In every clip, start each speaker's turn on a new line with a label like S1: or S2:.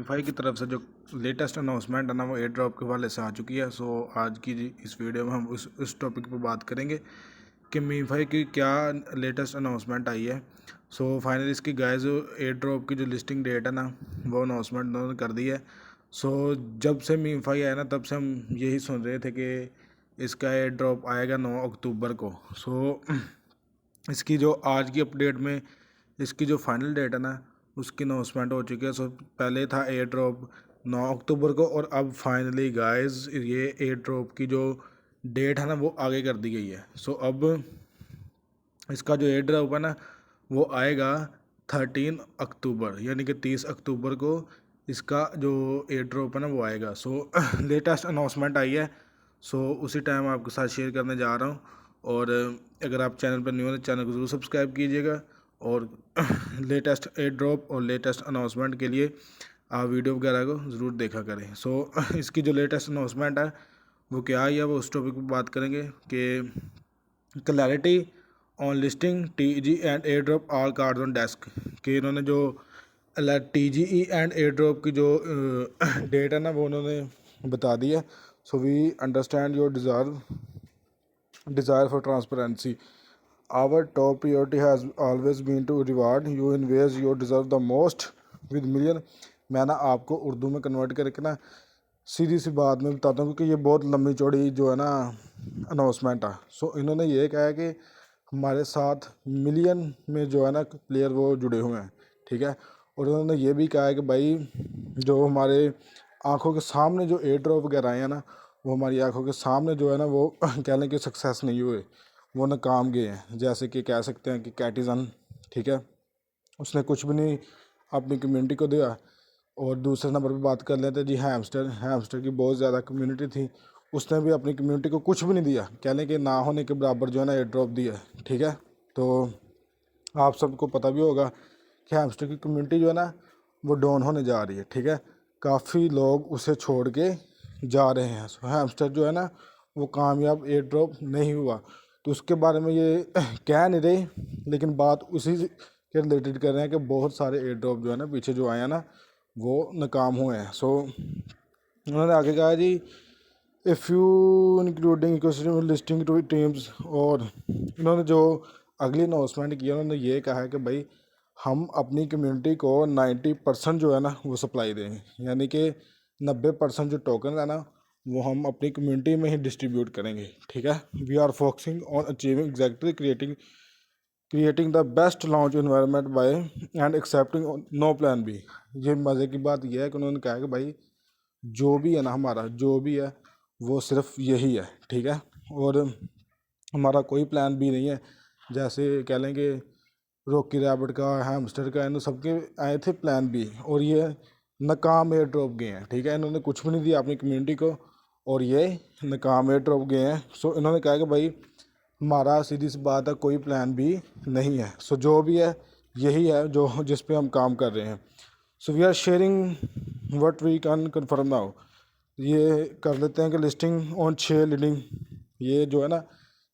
S1: मीफाई की तरफ से जो लेटेस्ट अनाउंसमेंट है ना वो एयर ड्रॉप के हवाले से आ चुकी है। सो आज की इस वीडियो में हम उस टॉपिक पर बात करेंगे कि मीफाई की क्या लेटेस्ट अनाउंसमेंट आई है। सो फाइनली इसकी गाइस एयर ड्रॉप की जो लिस्टिंग डेट है ना वो अनाउंसमेंट उन्होंने कर दी है। सो जब से मीफाई आया ना तब से हम यही सुन रहे थे कि इसका एयर ड्रॉप आएगा 9 अक्टूबर को। सो इसकी जो आज की अपडेट में इसकी जो फाइनल डेट है ना उसकी अनाउंसमेंट हो चुकी है। सो पहले था एयर ड्रॉप 9 अक्टूबर को और अब फाइनली गाइस ये एयर ड्रॉप की जो डेट है ना वो आगे कर दी गई है। सो अब इसका जो एयर ड्रॉप है ना वो आएगा 13 अक्टूबर यानी कि 30 अक्टूबर को इसका जो एयर ड्रॉप है ना वो आएगा। सो लेटेस्ट अनाउंसमेंट आई है। सो उसी टाइम आपके साथ शेयर करने जा रहा हूँ। और अगर आप चैनल पर न्यू हो तो चैनल को ज़रूर सब्सक्राइब कीजिएगा और लेटेस्ट एयर ड्रॉप और लेटेस्ट अनाउंसमेंट के लिए आप वीडियो वगैरह को ज़रूर देखा करें। सो इसकी जो लेटेस्ट अनाउंसमेंट है वो क्या आई है वो उस टॉपिक पर बात करेंगे कि clarity on listing TG and air drop all cards on desk कि इन्होंने जो टीजीई एंड एयर ड्रॉप की जो डेट है ना वो उन्होंने बता दी है। So we understand your desire for transparency. Our top priority has always been to reward you in ways you deserve the most with million। मैं ना आपको उर्दू में कन्वर्ट करके ना सीधी सी बात में बताता हूँ क्योंकि ये बहुत लंबी चौड़ी जो है ना अनाउंसमेंट है। सो इन्होंने ये कहा है कि हमारे साथ मिलियन में जो है ना प्लेयर वो जुड़े हुए हैं, ठीक है। और उन्होंने ये भी कहा है कि भाई जो हमारे आंखों के सामने जो एयर ड्रॉप वगैरह आए हैं ना वो हमारी आंखों के सामने जो है ना वो कह लें कि सक्सेस नहीं हुए, वो नाकाम गए हैं। जैसे कि कह सकते हैं कि कैटिज़न, ठीक है, उसने कुछ भी नहीं अपनी कम्युनिटी को दिया। और दूसरे नंबर पे बात कर लेते हैं जी हैमस्टर की बहुत ज़्यादा कम्युनिटी थी, उसने भी अपनी कम्युनिटी को कुछ भी नहीं दिया, कह लें कि ना होने के बराबर जो है ना एयर ड्रॉप दिया, ठीक है। तो आप सबको पता भी होगा कि हैमस्टर की कम्युनिटी जो है ना वो डाउन होने जा रही है, ठीक है। काफ़ी लोग उसे छोड़ के जा रहे हैं। सो हैमस्टर जो है ना वो कामयाब एयर ड्रॉप नहीं हुआ। तो उसके बारे में ये कह नहीं रहे लेकिन बात उसी के रिलेटेड कर रहे हैं कि बहुत सारे एयर ड्रॉप जो है ना पीछे जो आए हैं ना वो नाकाम हुए हैं। सो उन्होंने आगे कहा जी if you including ecosystem listing to teams. और इन्होंने जो अगली अनाउंसमेंट किया उन्होंने ये कहा है कि भाई हम अपनी कम्युनिटी को 90% जो है ना वो सप्लाई देंगे, यानी कि 90% जो टोकन है ना वो हम अपनी कम्युनिटी में ही डिस्ट्रीब्यूट करेंगे, ठीक है। We are focusing on achieving exactly creating the best launch environment by and accepting no plan B. ये मज़े की बात यह है कि उन्होंने कहा कि भाई जो भी है ना हमारा जो भी है वो सिर्फ यही है, ठीक है। और हमारा कोई प्लान बी नहीं है। जैसे कह लें कि रॉकी रैबिट का, हैमस्टर का, इन सबके आए थे प्लान बी और ये नाकाम एयर ड्रॉप गए हैं, ठीक है। इन्होंने कुछ भी नहीं दिया अपनी कम्युनिटी को और ये नाकाम एयर ड्रॉप गए हैं। सो इन्होंने कहा कि भाई हमारा सीधी सी बात है कोई प्लान बी नहीं है। सो जो भी है यही है जो जिस पे हम काम कर रहे हैं। So we are sharing what we can confirm now. ये कर लेते हैं कि लिस्टिंग ऑन 6 लीडिंग, ये जो है ना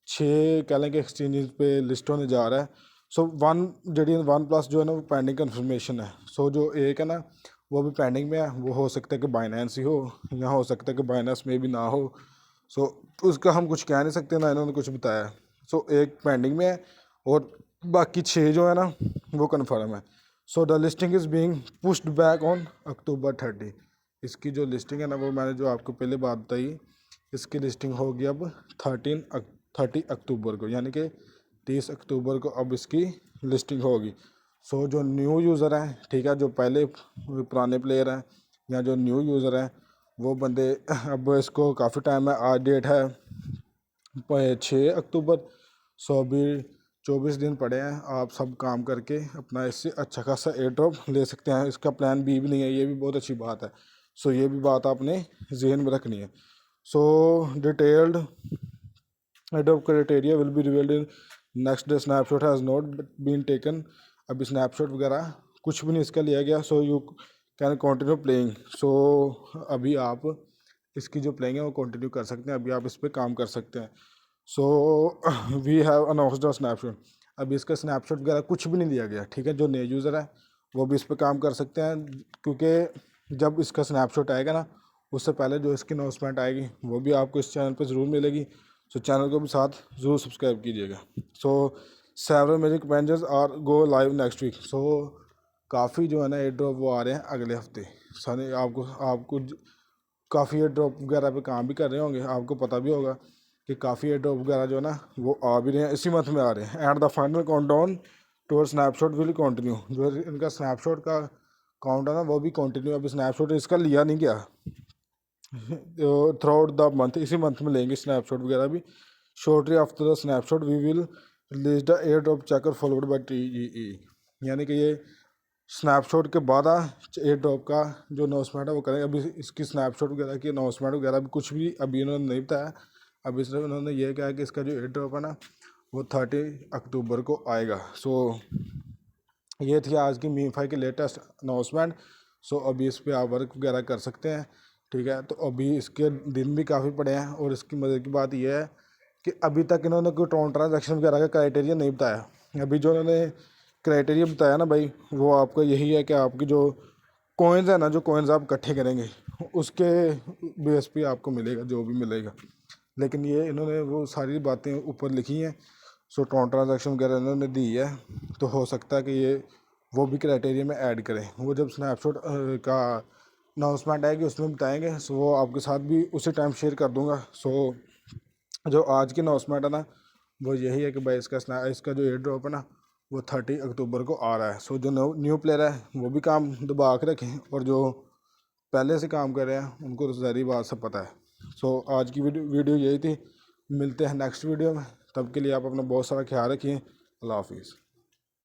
S1: 6 कह लें कि एक्सचेंजेस पे लिस्ट होने जा रहा है। सो वन प्लस जो है ना वो पेंडिंग कन्फर्मेशन है। सो जो एक है ना वो भी पेंडिंग में है, वो हो सकता है कि बाइनेंस ही हो या हो सकता है कि बाइनेंस में भी ना हो। सो उसका हम कुछ कह नहीं सकते ना इन्होंने कुछ बताया। सो एक पेंडिंग में है और बाकी 6 जो है ना वो कन्फर्म है। So the listing is being pushed back on October 30। इसकी जो लिस्टिंग है ना वो मैंने जो आपको पहले बात बताई, इसकी लिस्टिंग होगी अब 30 अक्टूबर को, यानी कि 30 अक्टूबर को अब इसकी लिस्टिंग होगी। सो जो न्यू यूज़र हैं, ठीक है, जो पहले पुराने प्लेयर हैं या जो न्यू यूज़र हैं वो बंदे अब इसको काफ़ी टाइम है, आज डेट है 6 अक्टूबर। सो अभी 24 दिन पड़े हैं, आप सब काम करके अपना इससे अच्छा खासा एयर ड्रॉप ले सकते हैं। इसका प्लान बी भी नहीं है, ये भी बहुत अच्छी बात है। सो ये भी बात आपने जहन में रखनी है। So detailed airdrop criteria will be revealed in next day. Snapshot has not been taken. अभी स्नैपशॉट वगैरह कुछ भी नहीं इसका लिया गया। So you can continue playing. So अभी आप इसकी जो प्लेइंग है वो कंटिन्यू कर सकते हैं, अभी आप इस पर काम कर सकते हैं। So we have announced the snapshot. अभी इसका स्नैपशॉट वगैरह कुछ भी नहीं दिया गया, ठीक है। जो नए यूज़र है वो भी इस पर काम कर सकते हैं क्योंकि जब इसका स्नैपशॉट आएगा ना, उससे पहले जो इसकी अनाउंसमेंट आएगी वो भी आपको इस चैनल पे ज़रूर मिलेगी। सो चैनल को भी साथ ज़रूर सब्सक्राइब कीजिएगा। So several music managers are go live next week. So काफ़ी जो है ना एयर ड्रॉप वो आ रहे हैं अगले हफ्ते। सारे आपको काफ़ी एयर ड्रॉप वगैरह पे काम भी कर रहे होंगे, आपको पता भी होगा कि काफ़ी एयर ड्रॉप वगैरह जो है ना वो आ भी रहे हैं, इसी मंथ में आ रहे हैं। And the final countdown toward snapshot will continue. जो इनका स्नैपशॉट का काउंट है ना वो भी कंटिन्यू, अभी स्नैपशॉट इसका लिया नहीं गया थ्रू आउट द मंथ, इसी मंथ में लेंगे स्नैपशॉट वगैरह भी। Shortly after the snapshot we will release the air drop checker followed by TEE। यानी कि ये स्नैपशॉट के बाद एयर ड्रॉप का जो अनाउंसमेंट है वो करेंगे। अभी इसकी स्नैपशॉट वगैरह की अनाउंसमेंट वगैरह भी कुछ भी अभी इन्होंने नहीं बताया। अभी सिर्फ उन्होंने ये कहा कि इसका जो एयर ड्रॉप है ना वो 30 अक्टूबर को आएगा। सो ये थी आज की मीफाई की लेटेस्ट अनाउंसमेंट। सो अभी इस पर आप वर्क वगैरह कर सकते हैं, ठीक है। तो अभी इसके दिन भी काफ़ी पड़े हैं, और इसकी मज़े की बात यह है कि अभी तक इन्होंने कोई ट्रांजैक्शन वगैरह का क्राइटेरिया नहीं बताया। अभी जो इन्होंने क्राइटेरिया बताया ना भाई, वो आपका यही है कि आपकी जो कॉइन्स है ना, जो कॉइन्स आप इकट्ठे करेंगे उसके बेस पे आपको मिलेगा जो भी मिलेगा। लेकिन ये इन्होंने वो सारी बातें ऊपर लिखी हैं। सो ट्रांजैक्शन वगैरह इन्होंने दी है, तो हो सकता है कि ये वो भी क्राइटेरिया में ऐड करें। वो जब स्नैपशॉट का अनाउंसमेंट आएगी उसमें बताएंगे। सो वो आपके साथ भी उसी टाइम शेयर कर दूंगा। सो जो आज की अनाउंसमेंट है ना वो यही है कि भाई इसका जो एयर ड्रॉप है ना वो 30 अक्टूबर को आ रहा है। सो जो न्यू प्लेयर है वो भी काम दबा के रखें, और जो पहले से काम कर रहे हैं उनको तो सारी बात सब पता है। सो आज की वीडियो यही थी। मिलते हैं नेक्स्ट वीडियो में, तब के लिए आप अपना बहुत सारा ख्याल रखिए। अल्लाह हाफिज़।